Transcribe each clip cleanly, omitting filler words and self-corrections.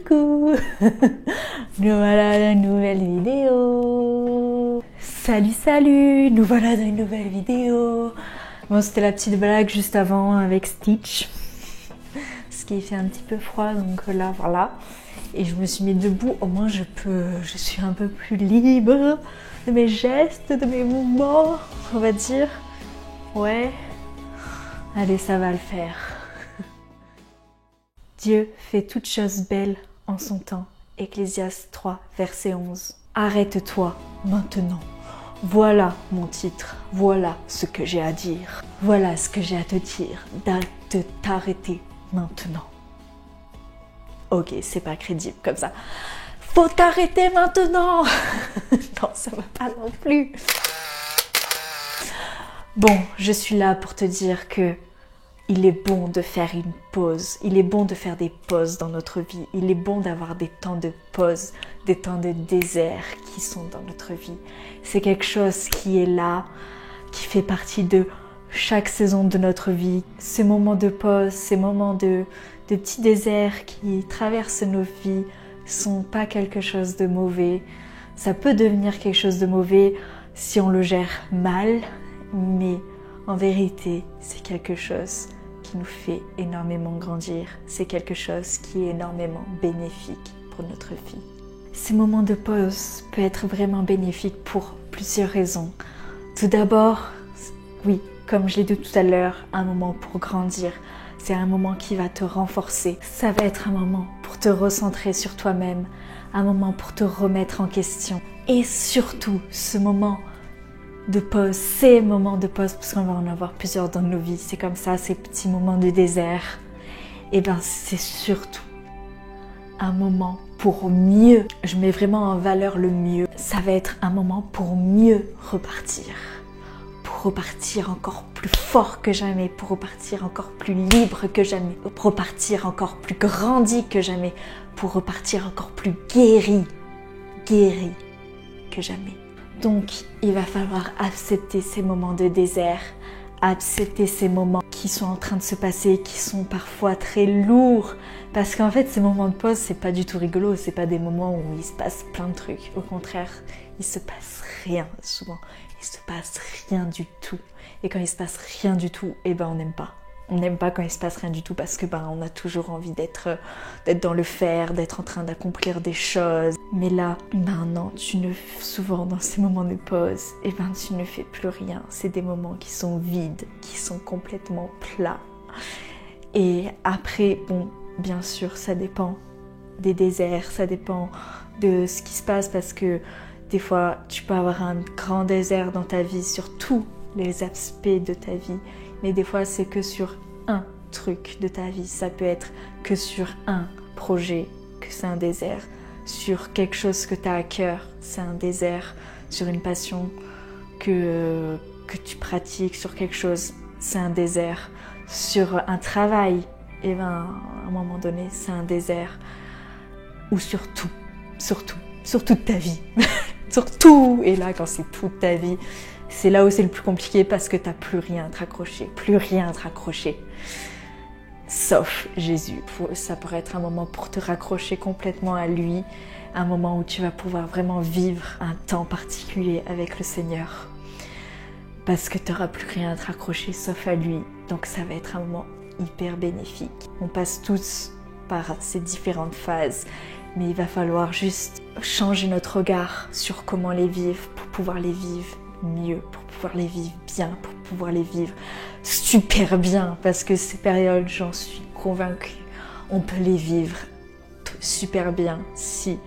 Coucou. Nous voilà dans une nouvelle vidéo. Salut, nous voilà dans une nouvelle vidéo. Bon, c'était la petite blague juste avant avec Stitch. Parce qu'il fait un petit peu froid, donc là, voilà. Et je me suis mis debout, au moins je suis un peu plus libre de mes gestes, de mes mouvements, on va dire. Ouais. Allez, ça va le faire. Dieu fait toutes choses belles en son temps. Ecclésiaste 3, verset 11. Arrête-toi maintenant. Voilà mon titre. Voilà ce que j'ai à dire. Voilà ce que j'ai à te dire. De t'arrêter maintenant. Ok, c'est pas crédible comme ça. Faut t'arrêter maintenant. Non, ça va pas non plus. Bon, je suis là pour te dire que il est bon de faire une pause. Il est bon de faire des pauses dans notre vie. Il est bon d'avoir des temps de pause, des temps de désert qui sont dans notre vie. C'est quelque chose qui est là, qui fait partie de chaque saison de notre vie. Ces moments de pause, ces moments de petits déserts qui traversent nos vies sont pas quelque chose de mauvais. Ça peut devenir quelque chose de mauvais si on le gère mal, mais en vérité, c'est quelque chose qui nous fait énormément grandir. C'est quelque chose qui est énormément bénéfique pour notre vie. Ces moments de pause peuvent être vraiment bénéfiques pour plusieurs raisons. Tout d'abord, oui, comme je l'ai dit tout à l'heure, un moment pour grandir. C'est un moment qui va te renforcer. Ça va être un moment pour te recentrer sur toi-même, un moment pour te remettre en question. Et surtout, ce moment de pause, ces moments de pause, parce qu'on va en avoir plusieurs dans nos vies, c'est comme ça, ces petits moments de désert, et bien c'est surtout un moment pour mieux, je mets vraiment en valeur le mieux, ça va être un moment pour mieux repartir encore plus fort que jamais, pour repartir encore plus libre que jamais, pour repartir encore plus grandi que jamais, pour repartir encore plus guéri que jamais. Donc, il va falloir accepter ces moments de désert, accepter ces moments qui sont en train de se passer, qui sont parfois très lourds. Parce qu'en fait, ces moments de pause, c'est pas du tout rigolo, c'est pas des moments où il se passe plein de trucs. Au contraire, il se passe rien souvent. Il se passe rien du tout. Et quand il se passe rien du tout, eh ben on n'aime pas. On n'aime pas quand il se passe rien du tout parce que on a toujours envie d'être dans le faire, d'être en train d'accomplir des choses. Mais là, non, souvent dans ces moments de pause, tu ne fais plus rien. C'est des moments qui sont vides, qui sont complètement plats. Et après, bon, bien sûr, ça dépend des déserts, ça dépend de ce qui se passe parce que des fois, tu peux avoir un grand désert dans ta vie sur tous les aspects de ta vie. Mais des fois, c'est que sur un truc de ta vie. Ça peut être que sur un projet, que c'est un désert. Sur quelque chose que tu as à cœur, c'est un désert. Sur une passion que tu pratiques, sur quelque chose, c'est un désert. Sur un travail, à un moment donné, c'est un désert. Ou sur toute ta vie. Sur tout. Et là, quand c'est toute ta vie, c'est là où c'est le plus compliqué parce que tu n'as plus rien à te raccrocher. Sauf Jésus. Ça pourrait être un moment pour te raccrocher complètement à lui, un moment où tu vas pouvoir vraiment vivre un temps particulier avec le Seigneur. Parce que tu n'auras plus rien à te raccrocher sauf à lui. Donc ça va être un moment hyper bénéfique. On passe tous par ces différentes phases, mais il va falloir juste changer notre regard sur comment les vivre pour pouvoir les vivre mieux, pour pouvoir les vivre bien, pour pouvoir les vivre super bien, parce que ces périodes, j'en suis convaincue, on peut les vivre super bien si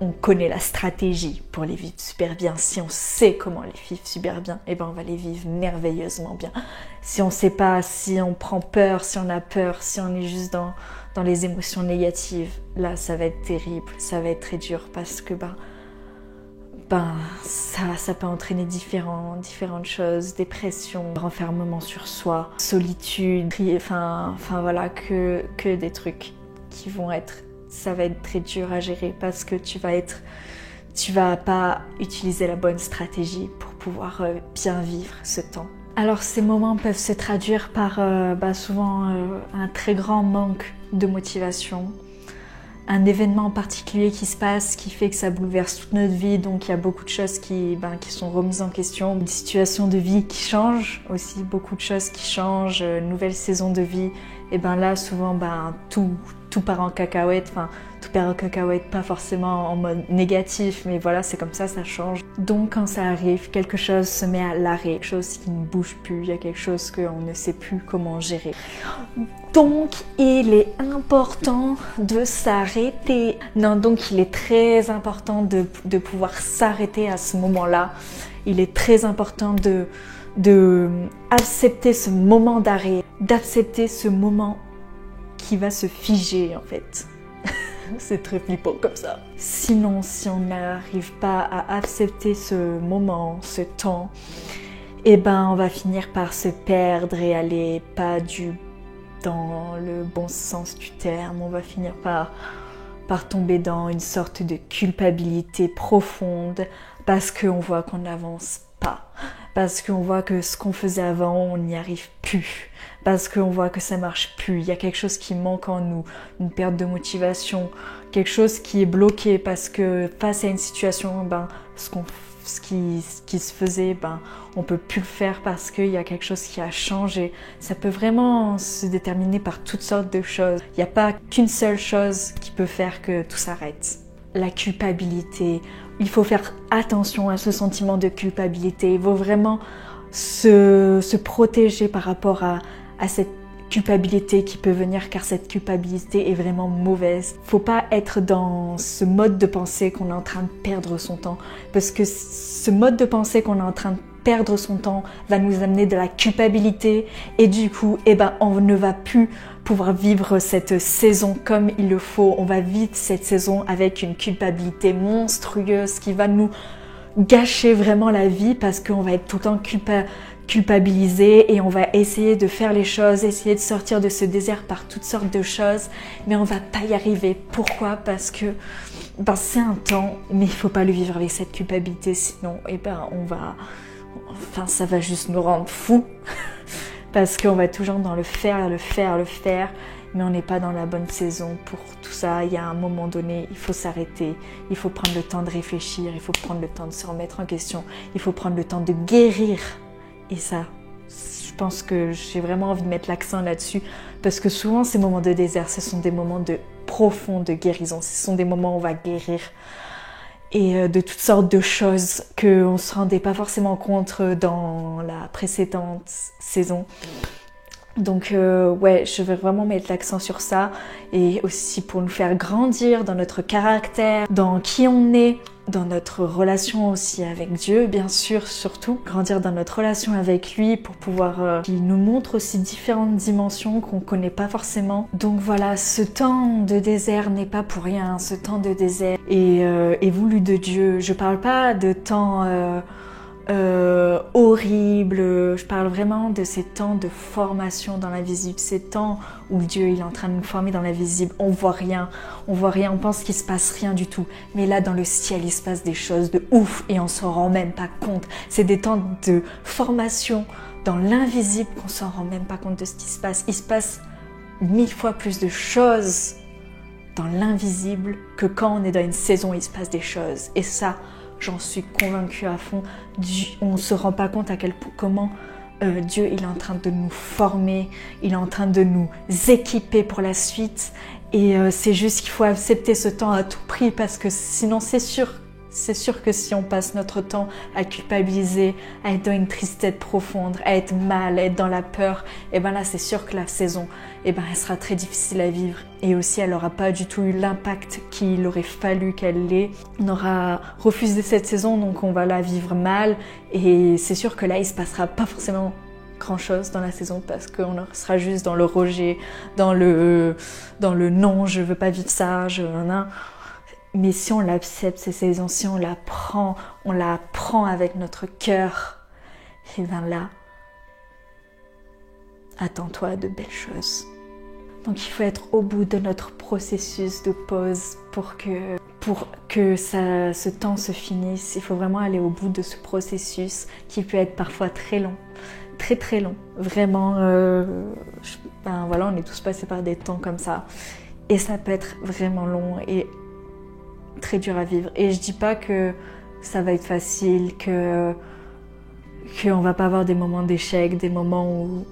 on connaît la stratégie pour les vivre super bien. Si on sait comment les vivre super bien, on va les vivre merveilleusement bien. Si on sait pas, si on prend peur, si on a peur, si on est juste dans les émotions négatives, là ça va être terrible, ça va être très dur parce que ça peut entraîner différentes choses, dépression, renfermement sur soi, solitude, voilà, que des trucs qui vont être, ça va être très dur à gérer parce que tu vas pas utiliser la bonne stratégie pour pouvoir bien vivre ce temps. Alors ces moments peuvent se traduire par souvent un très grand manque de motivation, un événement en particulier qui se passe, qui fait que ça bouleverse toute notre vie, donc il y a beaucoup de choses qui sont remises en question, des situations de vie qui changent aussi, beaucoup de choses qui changent, nouvelle saison de vie, et là souvent tout part en cacahuète, tout part en cacahuète, pas forcément en mode négatif, mais voilà, c'est comme ça change. Donc quand ça arrive, quelque chose se met à l'arrêt, quelque chose qui ne bouge plus, il y a quelque chose qu'on ne sait plus comment gérer. Donc il est important de s'arrêter. Non, donc il est très important de pouvoir s'arrêter à ce moment-là. Il est très important de accepter ce moment d'arrêt, d'accepter ce moment qui va se figer en fait. C'est très flippant comme ça. Sinon, si on n'arrive pas à accepter ce moment, ce temps, on va finir par se perdre et aller pas dans le bon sens du terme. On va finir par tomber dans une sorte de culpabilité profonde parce qu'on voit qu'on n'avance pas, parce qu'on voit que ce qu'on faisait avant, on n'y arrive plus, parce qu'on voit que ça marche plus, il y a quelque chose qui manque en nous, une perte de motivation, quelque chose qui est bloqué parce que face à une situation, ce qui se faisait, on peut plus le faire parce qu'il y a quelque chose qui a changé. Ça peut vraiment se déterminer par toutes sortes de choses. Il n'y a pas qu'une seule chose qui peut faire que tout s'arrête. La culpabilité, il faut faire attention à ce sentiment de culpabilité. Il faut vraiment se protéger par rapport à cette culpabilité qui peut venir, car cette culpabilité est vraiment mauvaise. Faut pas être dans ce mode de pensée qu'on est en train de perdre son temps, parce que ce mode de pensée qu'on est en train de perdre son temps va nous amener de la culpabilité et du coup, on ne va plus pouvoir vivre cette saison comme il le faut. On va vivre cette saison avec une culpabilité monstrueuse qui va nous gâcher vraiment la vie parce qu'on va être tout le temps culpabilisé et on va essayer de faire les choses, essayer de sortir de ce désert par toutes sortes de choses, mais on va pas y arriver. Pourquoi? Parce que c'est un temps, mais il faut pas le vivre avec cette culpabilité, sinon ça va juste nous rendre fous parce qu'on va toujours dans le faire, mais on n'est pas dans la bonne saison pour tout ça. Il y a un moment donné, il faut s'arrêter, il faut prendre le temps de réfléchir, il faut prendre le temps de se remettre en question, il faut prendre le temps de guérir. Et ça, je pense que j'ai vraiment envie de mettre l'accent là-dessus parce que souvent ces moments de désert, ce sont des moments de profonde guérison, ce sont des moments où on va guérir et de toutes sortes de choses qu'on ne se rendait pas forcément compte dans la précédente saison. Donc je vais vraiment mettre l'accent sur ça et aussi pour nous faire grandir dans notre caractère, dans qui on est, dans notre relation aussi avec Dieu, bien sûr, surtout. Grandir dans notre relation avec lui pour pouvoir qu'il nous montre aussi différentes dimensions qu'on connaît pas forcément. Donc voilà, ce temps de désert n'est pas pour rien. Ce temps de désert est voulu de Dieu. Je parle pas de temps horrible, je parle vraiment de ces temps de formation dans l'invisible, ces temps où Dieu il est en train de nous former dans l'invisible. On voit rien, on pense qu'il se passe rien du tout, mais là dans le ciel il se passe des choses de ouf et on s'en rend même pas compte. C'est des temps de formation dans l'invisible qu'on s'en rend même pas compte de ce qui se passe. Il se passe 1000 fois plus de choses dans l'invisible que quand on est dans une saison où il se passe des choses. Et ça, j'en suis convaincue à fond. On ne se rend pas compte à comment Dieu il est en train de nous former, il est en train de nous équiper pour la suite. Et c'est juste qu'il faut accepter ce temps à tout prix parce que sinon c'est sûr que si on passe notre temps à culpabiliser, à être dans une tristesse profonde, à être mal, à être dans la peur, et là c'est sûr que la saison, elle sera très difficile à vivre. Et aussi elle n'aura pas du tout eu l'impact qu'il aurait fallu qu'elle l'ait. On aura refusé cette saison, donc on va la vivre mal. Et c'est sûr que là il se passera pas forcément grand chose dans la saison parce qu'on sera juste dans le rejet, dans le non, je veux pas vivre ça, Mais si on l'accepte, ces saisons, si on la prend avec notre cœur, et là, attends-toi à de belles choses. Donc il faut être au bout de notre processus de pause pour que ce temps se finisse. Il faut vraiment aller au bout de ce processus qui peut être parfois très long, très très long. Vraiment, on est tous passés par des temps comme ça. Et ça peut être vraiment long et très dur à vivre. Et je dis pas que ça va être facile, qu'on va pas avoir des moments d'échec, des moments où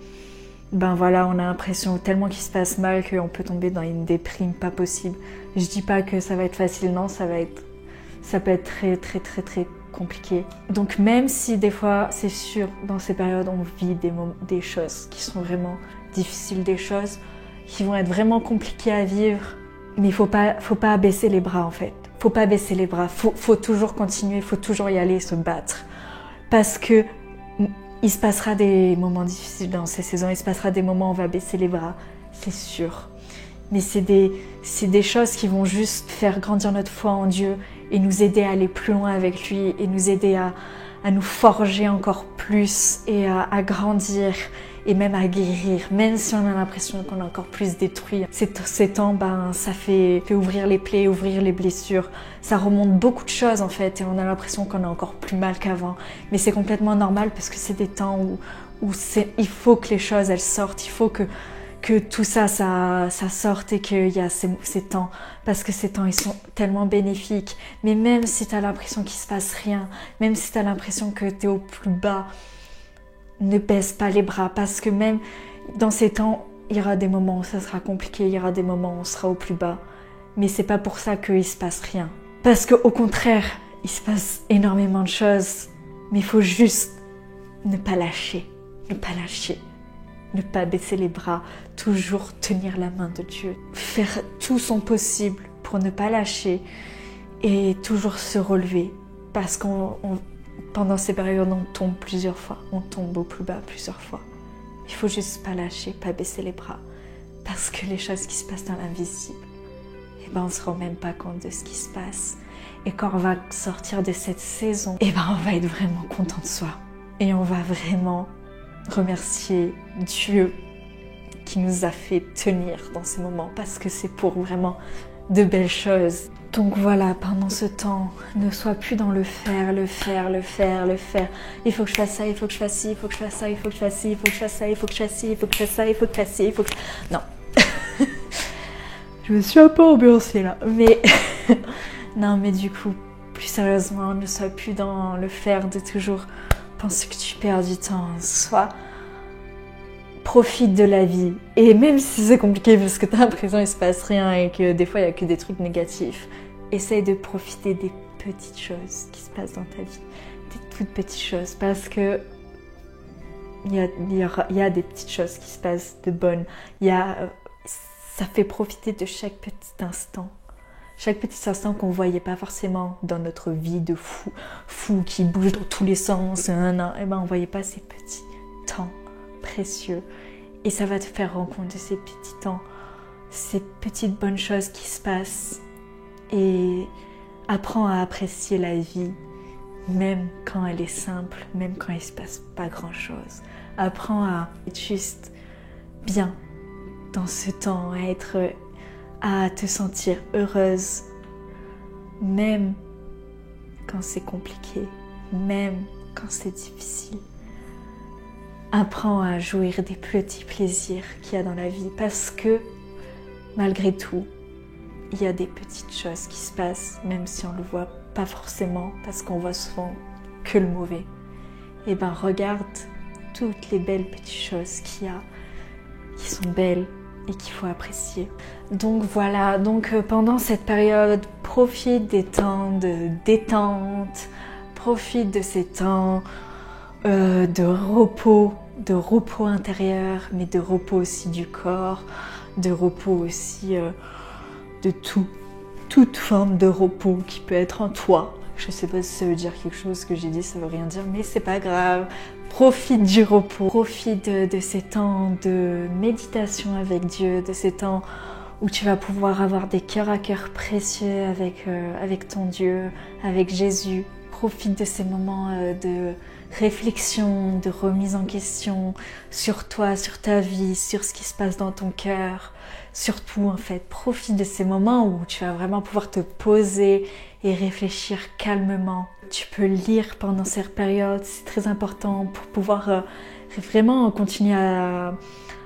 ben voilà, on a l'impression tellement qu'il se passe mal qu'on peut tomber dans une déprime pas possible. Je dis pas que ça va être facile, non, ça peut être très très très très compliqué. Donc même si des fois, c'est sûr, dans ces périodes, on vit des choses qui sont vraiment difficiles, des choses qui vont être vraiment compliquées à vivre, mais faut pas baisser les bras en fait. Faut pas baisser les bras, faut toujours continuer, faut toujours y aller, se battre. Parce que il se passera des moments difficiles dans ces saisons, il se passera des moments où on va baisser les bras, c'est sûr. Mais c'est des choses qui vont juste faire grandir notre foi en Dieu et nous aider à aller plus loin avec lui et nous aider à nous forger encore plus et à grandir et même à guérir, même si on a l'impression qu'on est encore plus détruit. Ces temps, ben, ça fait ouvrir les plaies, ouvrir les blessures. Ça remonte beaucoup de choses en fait et on a l'impression qu'on a encore plus mal qu'avant. Mais c'est complètement normal parce que c'est des temps où il faut que les choses elles sortent, il faut que tout ça sorte et qu'il y a ces temps. Parce que ces temps, ils sont tellement bénéfiques. Mais même si tu as l'impression qu'il se passe rien, même si tu as l'impression que tu es au plus bas, ne baisse pas les bras. Parce que même dans ces temps, il y aura des moments où ça sera compliqué, il y aura des moments où on sera au plus bas. Mais c'est pas pour ça qu'il se passe rien. Parce qu'au contraire, il se passe énormément de choses. Mais il faut juste ne pas lâcher. Ne pas lâcher. Ne pas baisser les bras, toujours tenir la main de Dieu, faire tout son possible pour ne pas lâcher et toujours se relever parce pendant ces périodes on tombe plusieurs fois, on tombe au plus bas plusieurs fois. Il faut juste pas lâcher, pas baisser les bras parce que les choses qui se passent dans l'invisible, eh ben on se rend même pas compte de ce qui se passe et quand on va sortir de cette saison, eh ben on va être vraiment content de soi et on va vraiment remercier Dieu qui nous a fait tenir dans ces moments parce que c'est pour vraiment de belles choses. Donc voilà, pendant ce temps, ne sois plus dans le faire. Il faut que je fasse ça, il faut que je fasse ci, il faut que je fasse ça, il faut que je fasse ci, il faut que je fasse ça, il faut que je fasse ci, il faut que je fasse ça, il faut que je fasse ci, il faut que... Non. Je me suis un peu ambiancée là. Mais non, mais du coup, plus sérieusement, ne sois plus dans le faire de toujours penser que tu perds du temps. Soit profite de la vie. Et même si c'est compliqué parce que t'as l'impression qu'il se passe rien et que des fois il y a que des trucs négatifs, essaye de profiter des petites choses qui se passent dans ta vie. Des toutes petites choses. Parce que il y a des petites choses qui se passent de bonnes. Ça fait profiter de chaque petit instant. Chaque petit instant qu'on ne voyait pas forcément dans notre vie de fou qui bouge dans tous les sens, et ben on ne voyait pas ces petits temps précieux. Et ça va te faire rendre compte de ces petits temps, ces petites bonnes choses qui se passent. Et apprends à apprécier la vie, même quand elle est simple, même quand il ne se passe pas grand-chose. Apprends à être juste bien dans ce temps, à te sentir heureuse, même quand c'est compliqué, même quand c'est difficile. Apprends à jouir des petits plaisirs qu'il y a dans la vie parce que, malgré tout, il y a des petites choses qui se passent, même si on ne le voit pas forcément, parce qu'on voit souvent que le mauvais. Et ben regarde toutes les belles petites choses qu'il y a, qui sont belles et qu'il faut apprécier. Donc voilà, pendant cette période, profite des temps de détente, profite de ces temps de repos intérieur, mais de repos aussi du corps, de repos aussi de toute forme de repos qui peut être en toi. Je sais pas si ça veut dire quelque chose, ce que j'ai dit, ça veut rien dire, mais c'est pas grave. Profite du repos, profite de ces temps de méditation avec Dieu, de ces temps où tu vas pouvoir avoir des cœurs à cœur précieux avec ton Dieu, avec Jésus. Profite de ces moments de réflexion, de remise en question sur toi, sur ta vie, sur ce qui se passe dans ton cœur. Surtout, en fait, profite de ces moments où tu vas vraiment pouvoir te poser et réfléchir calmement. Tu peux lire pendant cette période, c'est très important pour pouvoir vraiment continuer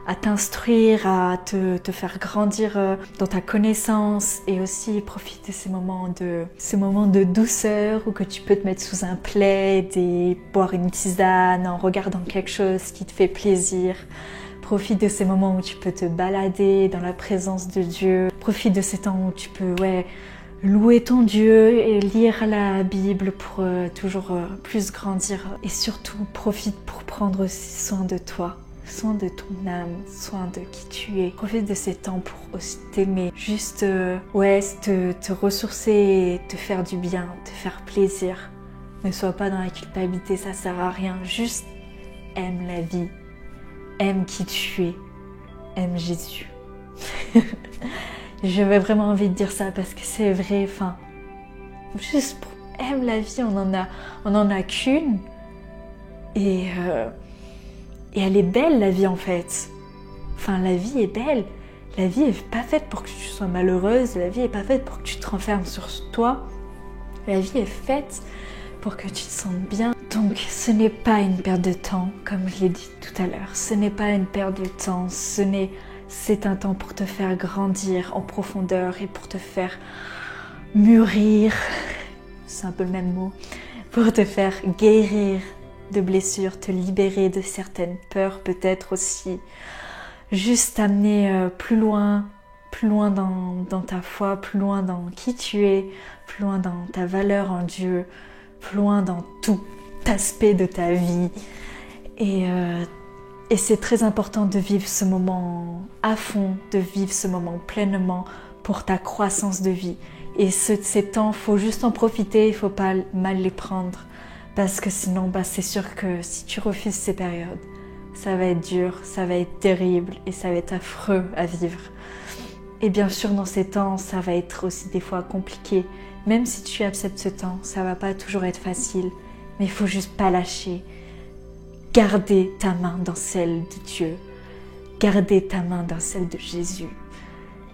à t'instruire, à te faire grandir dans ta connaissance, et aussi profite de ces moments de douceur où que tu peux te mettre sous un plaid et boire une tisane en regardant quelque chose qui te fait plaisir. Profite de ces moments où tu peux te balader dans la présence de Dieu. Profite de ces temps où tu peux louer ton Dieu et lire la Bible pour toujours plus grandir. Et surtout, profite pour prendre aussi soin de toi, soin de ton âme, soin de qui tu es. Profite de ces temps pour aussi t'aimer. Juste, te ressourcer, te faire du bien, te faire plaisir. Ne sois pas dans la culpabilité, ça sert à rien. Juste aime la vie. Aime qui tu es. Aime Jésus. J'avais vraiment envie de dire ça parce que c'est vrai, juste aime la vie, on en a qu'une, et elle est belle, la vie, en fait. La vie est belle, la vie est pas faite pour que tu sois malheureuse, la vie est pas faite pour que tu te renfermes sur toi, la vie est faite pour que tu te sentes bien. Donc ce n'est pas une perte de temps, comme je l'ai dit tout à l'heure, ce n'est pas une perte de temps, c'est un temps pour te faire grandir en profondeur et pour te faire mûrir, c'est un peu le même mot, pour te faire guérir de blessures, te libérer de certaines peurs peut-être aussi, juste t'amener plus loin dans ta foi, plus loin dans qui tu es, plus loin dans ta valeur en Dieu, plus loin dans tout aspect de ta vie. Et c'est très important de vivre ce moment à fond, de vivre ce moment pleinement pour ta croissance de vie. Et ces temps, il faut juste en profiter, il ne faut pas mal les prendre. Parce que sinon, c'est sûr que si tu refuses ces périodes, ça va être dur, ça va être terrible et ça va être affreux à vivre. Et bien sûr, dans ces temps, ça va être aussi des fois compliqué. Même si tu acceptes ce temps, ça va pas toujours être facile. Mais il faut juste pas lâcher. Garder ta main dans celle de Dieu. Garder ta main dans celle de Jésus.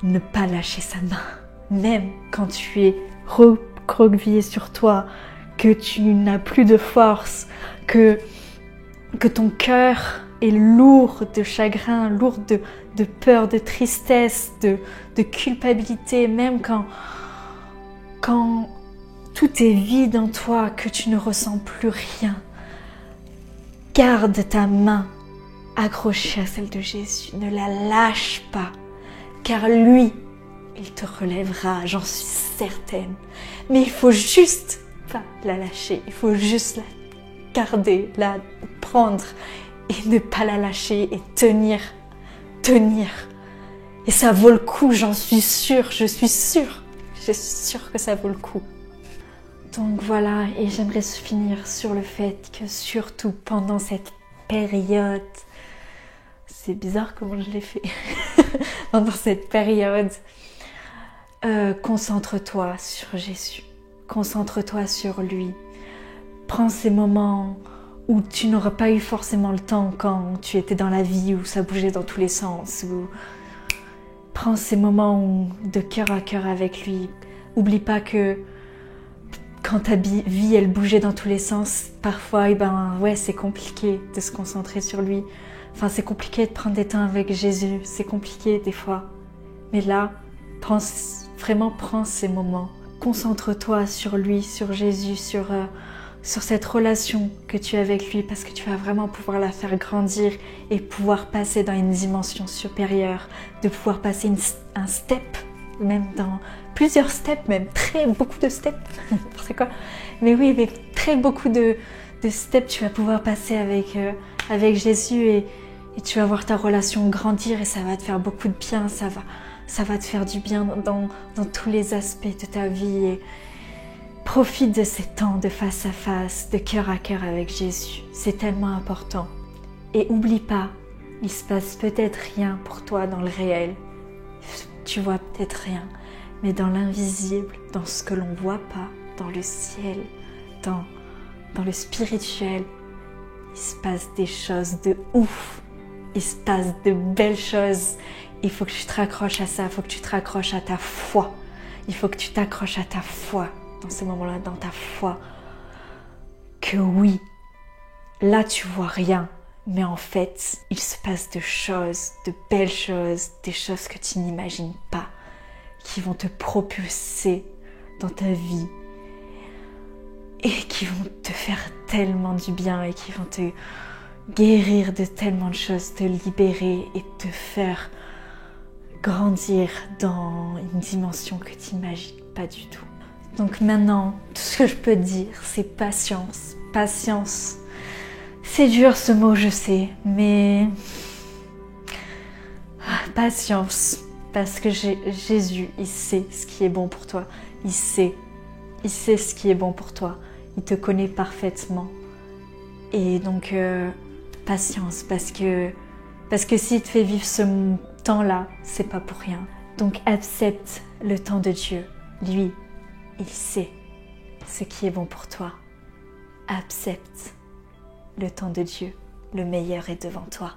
Ne pas lâcher sa main. Même quand tu es recroquevillé sur toi, que tu n'as plus de force, que ton cœur est lourd de chagrin, lourd de peur, de tristesse, de culpabilité, même quand tout est vide en toi, que tu ne ressens plus rien. Garde ta main accrochée à celle de Jésus, ne la lâche pas, car lui, il te relèvera, j'en suis certaine. Mais il faut juste pas la lâcher, il faut juste la garder, la prendre et ne pas la lâcher et tenir. Et ça vaut le coup, j'en suis sûre, je suis sûre que ça vaut le coup. Donc voilà, et j'aimerais finir sur le fait que surtout pendant cette période, c'est bizarre comment je l'ai fait, pendant cette période, concentre-toi sur Jésus, concentre-toi sur lui. Prends ces moments où tu n'auras pas eu forcément le temps quand tu étais dans la vie, où ça bougeait dans tous les sens. Prends ces moments de cœur à cœur avec lui. Oublie pas que quand ta vie elle bougeait dans tous les sens, parfois c'est compliqué de se concentrer sur lui. C'est compliqué de prendre des temps avec Jésus, c'est compliqué des fois. Mais là, prends ces moments. Concentre-toi sur lui, sur Jésus, sur cette relation que tu as avec lui, parce que tu vas vraiment pouvoir la faire grandir et pouvoir passer dans une dimension supérieure, de pouvoir passer un step, même dans plusieurs steps, même beaucoup de steps, c'est quoi? Mais oui, avec très beaucoup de steps, tu vas pouvoir passer avec Jésus et tu vas voir ta relation grandir et ça va te faire beaucoup de bien, ça va te faire du bien dans tous les aspects de ta vie. Et profite de ces temps de face à face, de cœur à cœur avec Jésus, c'est tellement important. Et oublie pas, il se passe peut-être rien pour toi dans le réel, tu vois peut-être rien, mais dans l'invisible, dans ce que l'on voit pas, dans le ciel, dans le spirituel, il se passe des choses de ouf, il se passe de belles choses. Il faut que tu te raccroches à ça, il faut que tu te raccroches à ta foi, il faut que tu t'accroches à ta foi dans ce moment-là, dans ta foi, que oui, là tu vois rien, Mais en fait, il se passe de belles choses, des choses que tu n'imagines pas, qui vont te propulser dans ta vie et qui vont te faire tellement du bien et qui vont te guérir de tellement de choses, te libérer et te faire grandir dans une dimension que tu n'imagines pas du tout. Donc maintenant, tout ce que je peux te dire, c'est patience. Patience. C'est dur ce mot, je sais, mais patience. Parce que Jésus, il sait ce qui est bon pour toi. Il sait ce qui est bon pour toi. Il te connaît parfaitement. Et donc, patience, parce que s'il te fait vivre ce temps-là, c'est pas pour rien. Donc, accepte le temps de Dieu. Lui, il sait ce qui est bon pour toi. Accepte le temps de Dieu. Le meilleur est devant toi.